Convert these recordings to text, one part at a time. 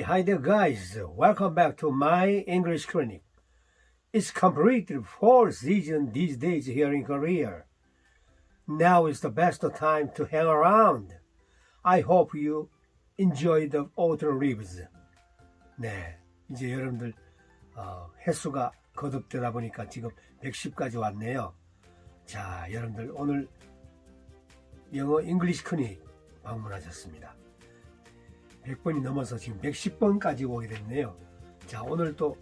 Hi there guys, welcome back to my English clinic. It's completed 4th season these days here in Korea. Now is the best time to hang around. I hope you enjoy the autumn leaves. 네, 이제 여러분들 횟수가 거듭되다 보니까 지금 110까지 왔네요. 자, 여러분들 오늘 영어 잉글리시 클리닉 방문하셨습니다. 100번이 넘어서 지금 110번까지 오게 됐네요. 자, 오늘 또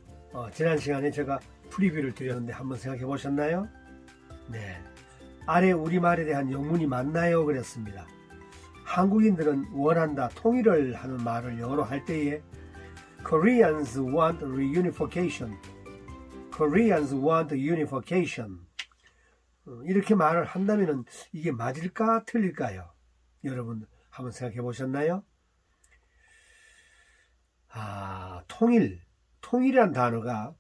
지난 시간에 제가 프리뷰를 드렸는데 한번 생각해 보셨나요? 네, 아래 우리말에 대한 영문이 맞나요? 그랬습니다. 한국인들은 원한다, 통일을 하는 말을 영어로 할 때에 Koreans want reunification, Koreans want unification 이렇게 말을 한다면 이게 맞을까 틀릴까요? 여러분 한번 생각해 보셨나요? 통일이란 단어가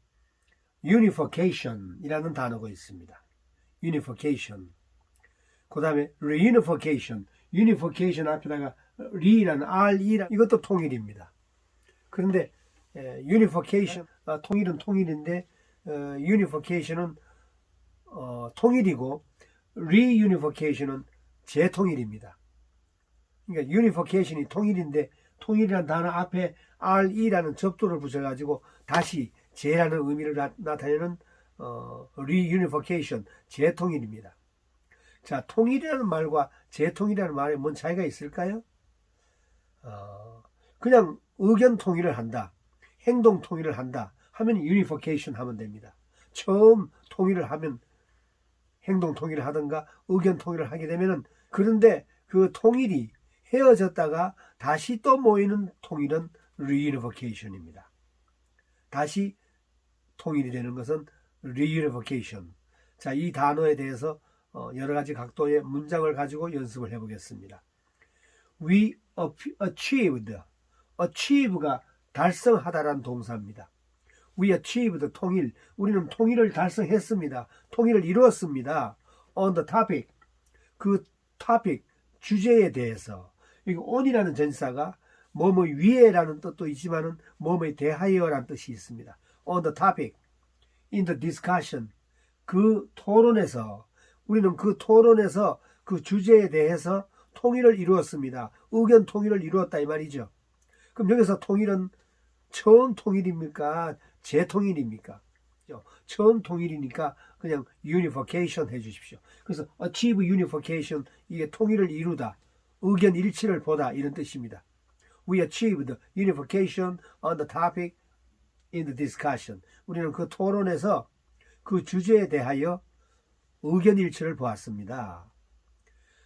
unification 이라는 단어가 있습니다. unification. 그 다음에 reunification. unification 앞에다가 re라는 re란 이것도 통일입니다. 그런데 unification, 통일은 통일인데 unification은 통일이고 reunification은 재통일입니다. 그러니까 unification이 통일인데 통일이라는 단어 앞에 re라는 접두를 붙여가지고 다시 재라는 의미를 나타내는 reunification, 재통일입니다. 자, 통일이라는 말과 재통일이라는 말에 뭔 차이가 있을까요? 그냥 의견 통일을 한다, 행동 통일을 한다 하면 unification 하면 됩니다. 처음 통일을 하면 행동 통일을 하든가 의견 통일을 하게 되면은, 그런데 그 통일이 헤어졌다가 다시 또 모이는 통일은 reunification입니다. 다시 통일이 되는 것은 reunification. 자, 이 단어에 대해서 여러 가지 각도의 문장을 가지고 연습을 해보겠습니다. We achieved. achieve가 달성하다라는 동사입니다. We achieved 통일. 우리는 통일을 달성했습니다. 통일을 이루었습니다. On the topic. 그 topic, 주제에 대해서. 이거 on이라는 전치사가 뭐뭐 위에라는 뜻도 있지만은 뭐뭐에 대하여라는 뜻이 있습니다. On the topic, in the discussion, 그 토론에서, 우리는 그 토론에서 그 주제에 대해서 통일을 이루었습니다. 의견 통일을 이루었다 이 말이죠. 그럼 여기서 통일은 처음 통일입니까? 재통일입니까? 처음 통일이니까 그냥 unification 해주십시오. 그래서 achieve unification, 이게 통일을 이루다, 의견 일치를 보다 이런 뜻입니다. We achieved unification on the topic in the discussion. 우리는 그 토론에서 그 주제에 대하여 의견 일치를 보았습니다.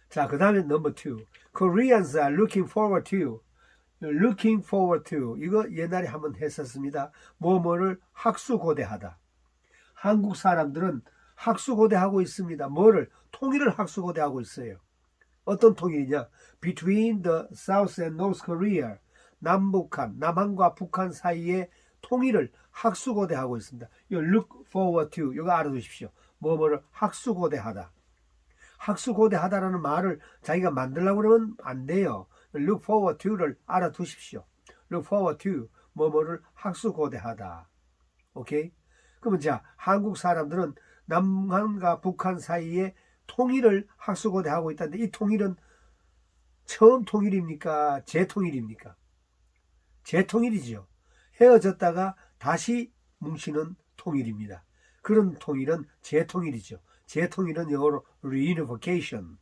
자, 그 다음에 number 2. Koreans are looking forward to. looking forward to. 이거 옛날에 한번 했었습니다. 뭐뭐를 학수고대하다. 한국 사람들은 학수고대하고 있습니다. 뭐를? 통일을 학수고대하고 있어요. 어떤 통일이냐? Between the South and North Korea. 남북한, 남한과 북한 사이에 통일을 학수고대하고 있습니다. 이거 look forward to. 이거 알아두십시오. 뭐뭐를 학수고대하다. 학수고대하다라는 말을 자기가 만들려고 그러면 안 돼요. look forward to를 알아두십시오. look forward to. 뭐뭐를 학수고대하다. 오케이? 그러면 자, 한국 사람들은 남한과 북한 사이에 통일을 학수고대하고 있다는데 이 통일은 처음 통일입니까? 재통일입니까? 재통일이죠. 헤어졌다가 다시 뭉치는 통일입니다. 그런 통일은 재통일이죠. 재통일은 영어로 reunification.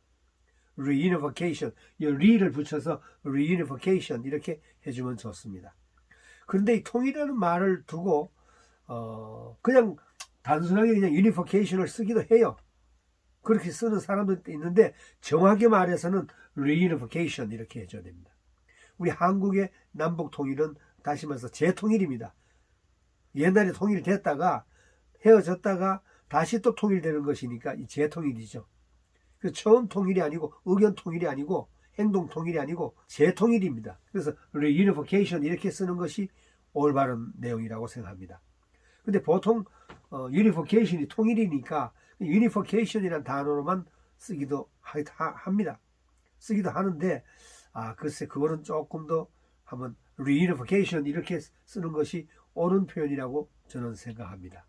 reunification. 이 re를 붙여서 reunification 이렇게 해주면 좋습니다. 그런데 이 통일이라는 말을 두고 그냥 단순하게 그냥 unification을 쓰기도 해요. 그렇게 쓰는 사람들도 있는데 정확하게 말해서는 reunification 이렇게 해줘야 됩니다. 우리 한국의 남북 통일은 다시 말해서 재통일입니다. 옛날에 통일됐다가 헤어졌다가 다시 또 통일되는 것이니까 이 재통일이죠. 그 처음 통일이 아니고 의견 통일이 아니고 행동 통일이 아니고 재통일입니다. 그래서 reunification 이렇게 쓰는 것이 올바른 내용이라고 생각합니다. 근데 보통 unification이 통일이니까 unification이라는 단어로만 쓰기도 합니다. 쓰기도 하는데 글쎄 그거는 조금 더 한번 reunification 이렇게 쓰는 것이 옳은 표현이라고 저는 생각합니다.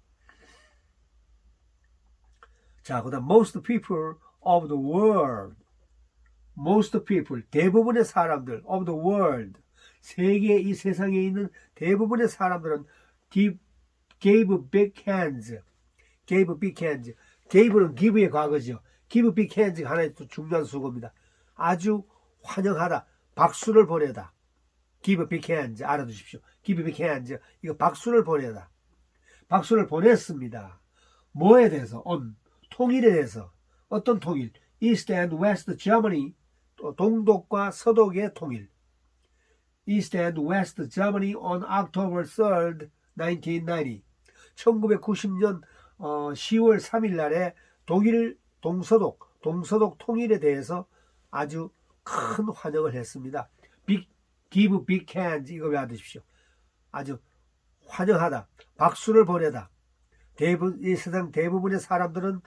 자, 그 다음 most people of the world. most people, 대부분의 사람들 of the world. 세계 이 세상에 있는 대부분의 사람들은 gave big hands. gave big hands. gave는 give의 과거죠. give big hands가 하나의 또 중요한 수고입니다. 아주 환영하다. 박수를 보내다. give big hands. 알아두십시오. give big hands. 이거 박수를 보내다. 박수를 보냈습니다. 뭐에 대해서? on. 통일에 대해서. 어떤 통일? East and West Germany. 동독과 서독의 통일. East and West Germany on October 3rd, 1990. 1990년 10월 3일 날에 독일 동서독 통일에 대해서 아주 큰 환영을 했습니다. give big hands 이거 외워두십시오. 아주 환영하다. 박수를 보내다. 이 세상 대부분의 사람들은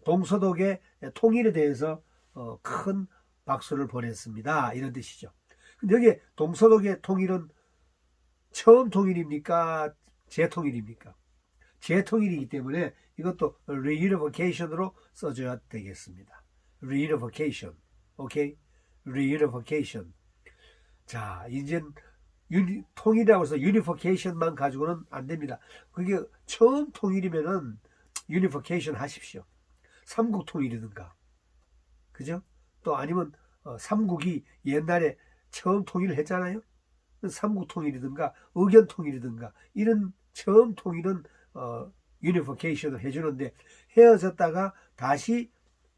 동서독의 통일에 대해서 큰 박수를 보냈습니다. 이런 뜻이죠. 근데 여기 동서독의 통일은 처음 통일입니까? 재통일입니까? 재통일이기 때문에 이것도 reunification으로 써줘야 되겠습니다. reunification. 오케이? reunification. 자, 이제 통일이라고 해서 unification만 가지고는 안 됩니다. 그게 처음 통일이면은 unification 하십시오. 삼국 통일이든가. 그죠? 또 아니면 삼국이 옛날에 처음 통일을 했잖아요. 삼국 통일이든가 의견 통일이든가 이런 처음 통일은 unification을 해주는데 헤어졌다가 다시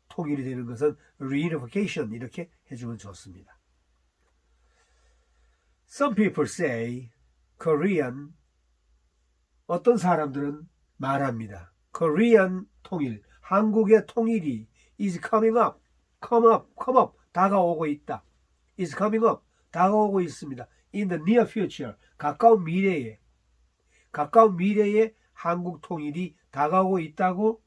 통일이 되는 것은 reunification 이렇게 해주면 좋습니다. Some people say Korean. 어떤 사람들은 말합니다. Korean 통일, 한국의 통일이 is coming up, come up, 다가오고 있다. is coming up, 다가오고 있습니다. In the near future, 가까운 미래에 한국 통일이 다가오고 있다고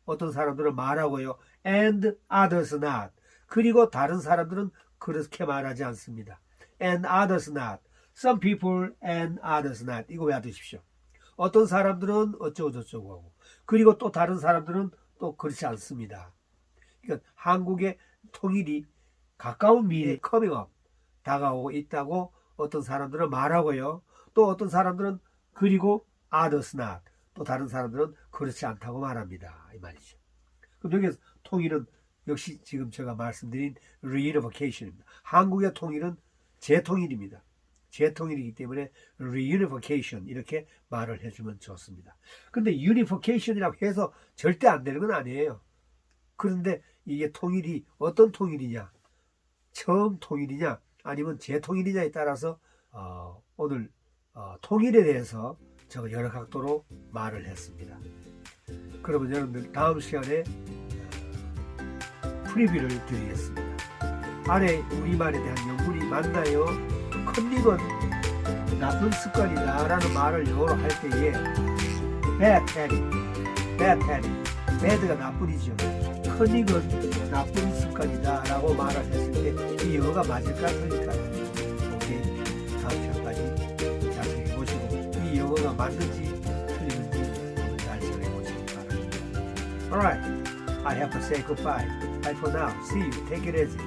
어떤 사람들은 말하고요. And others not. 그리고 다른 사람들은 그렇게 말하지 않습니다. And others not. Some people and others not. 이거 외워두십시오. 어떤 사람들은 어쩌고 저쩌고 하고 그리고 또 다른 사람들은 또 그렇지 않습니다. 그러니까 한국의 통일이 가까운 미래에 coming up, 다가오고 있다고 어떤 사람들은 말하고요. 또 어떤 사람들은 그리고 others not. 또 다른 사람들은 그렇지 않다고 말합니다. 이 말이죠. 그럼 여기서 통일은 역시 지금 제가 말씀드린 reunification입니다. 한국의 통일은 재통일입니다. 재통일이기 때문에 reunification 이렇게 말을 해주면 좋습니다. 근데 unification이라고 해서 절대 안 되는 건 아니에요. 그런데 이게 통일이 어떤 통일이냐, 처음 통일이냐 아니면 재통일이냐에 따라서 오늘 통일에 대해서 제가 여러 각도로 말을 했습니다. 그러면 여러분들 다음 시간에 프리뷰를 드리겠습니다. 아래 우리말에 대한 연문이 맞나요? 컨닝은 나쁜 습관이다 라는 말을 영어로 할 때에 bad habit, bad가 나쁜이죠. 컨닝은 나쁜 습관이다 라고 말을 했을 때 이 영어가 맞을까 틀릴까요? 오케이, 다음 시간까지 자세히 보시고 이 영어가 맞는지 틀리는지 한번 잘 정해보시기 바랍니다. Alright, I have to say goodbye. Bye for now. See you. Take it easy.